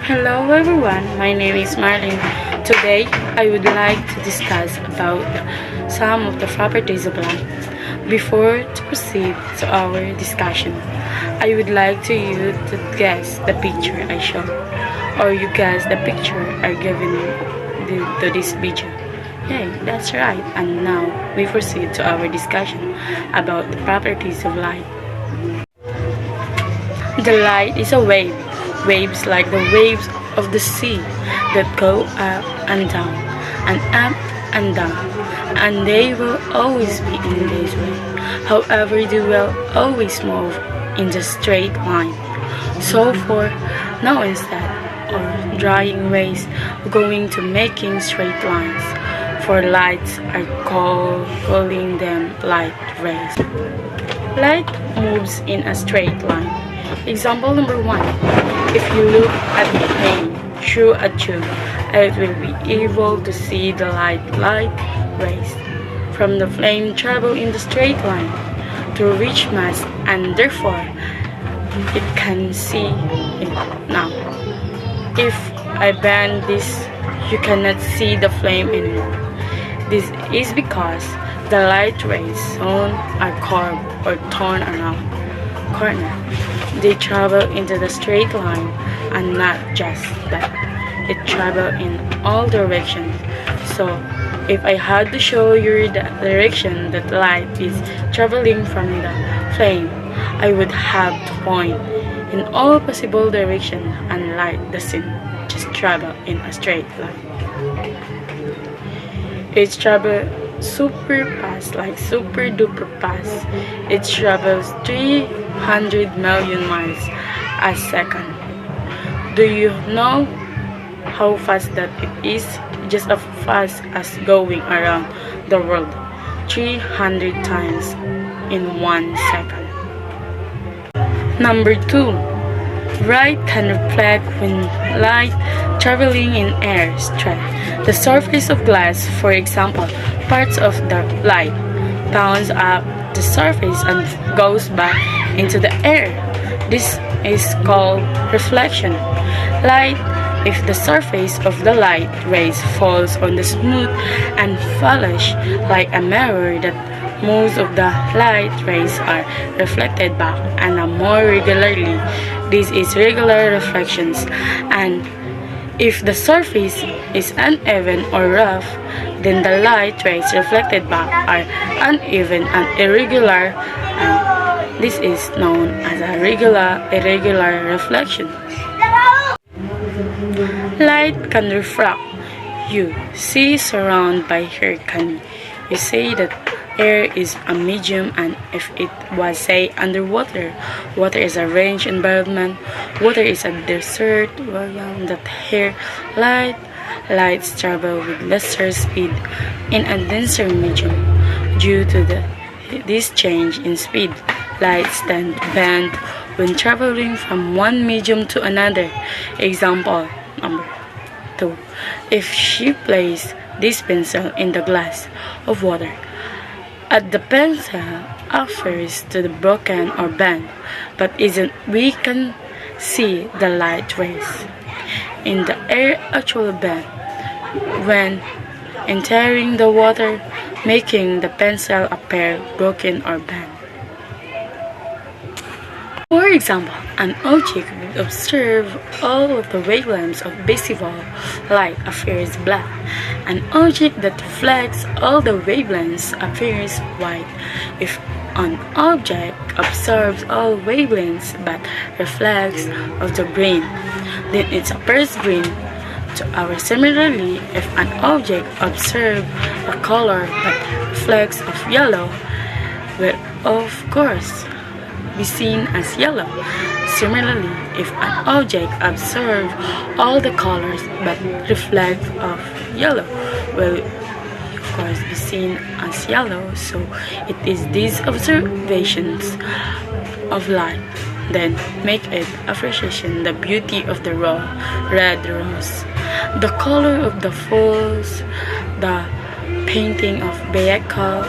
Hello everyone, my name is Marlene. Today I would like to discuss about some of the properties of light. Before to proceed to our discussion, I would like to you to guess the picture I show, or you guess the picture I given to this video. Yay, that's right. And now we proceed to our discussion about the properties of light. The light is a wave. Waves like the waves of the sea that go up and down, and up and down, and they will always be in this way. However, they will always move in the straight line. So for now instead of drawing rays going to making straight lines, for lights are calling them light rays. Light moves in a straight line. Example number 1. If you look at the flame through a tube, it will be able to see the light rays from the flame travel in the straight line through which mass, and therefore it can see it now. If I bend this, you cannot see the flame anymore. This is because the light rays shown are curved or torn around corner. They travel into the straight line, and not just that, it travels in all directions. So if I had to show you the direction that light is traveling from the flame, I would have to point in all possible directions, and light doesn't just travel in a straight line. It travels super fast, like super duper fast. It travels 300 million miles a second. Do you know how fast that it is? Just as fast as going around the world 300 times in 1 second. Number 2. Light can reflect when light traveling in air straight. The surface of glass, for example, parts of the light bounce up the surface and goes back into the air. This is called reflection. Light, if the surface of the light rays falls on the smooth and polished like a mirror, that most of the light rays are reflected back and more regularly. This is regular reflections. And if the surface is uneven or rough, then the light rays reflected back are uneven and irregular, and this is known as a irregular reflection. Light can refract. You see surrounded by air. Can you say that air is a medium, and if it was, say, underwater, water is a range environment, water is a desert, that here lights travel with lesser speed in a denser medium. Due to this change in speed, lights tend to bend when traveling from one medium to another. Example number 2. If she places this pencil in the glass of water, as the pencil offers to the broken or bent, but we can see the light rays in the air actually bend when entering the water, making the pencil appear broken or bent. For example, an object would observe all of the wavelengths of visible light appears black. An object that reflects all the wavelengths appears white. If an object observes all wavelengths but reflects of the green, then it appears green to our. Similarly, if an object observes a color but reflects of yellow, will of course be seen as yellow. Similarly, if an object observes all the colors but reflects of yellow, will of course be seen as yellow. So it is these observations of light then make it appreciation the beauty of the red rose, the color of the falls, the painting of vehicle,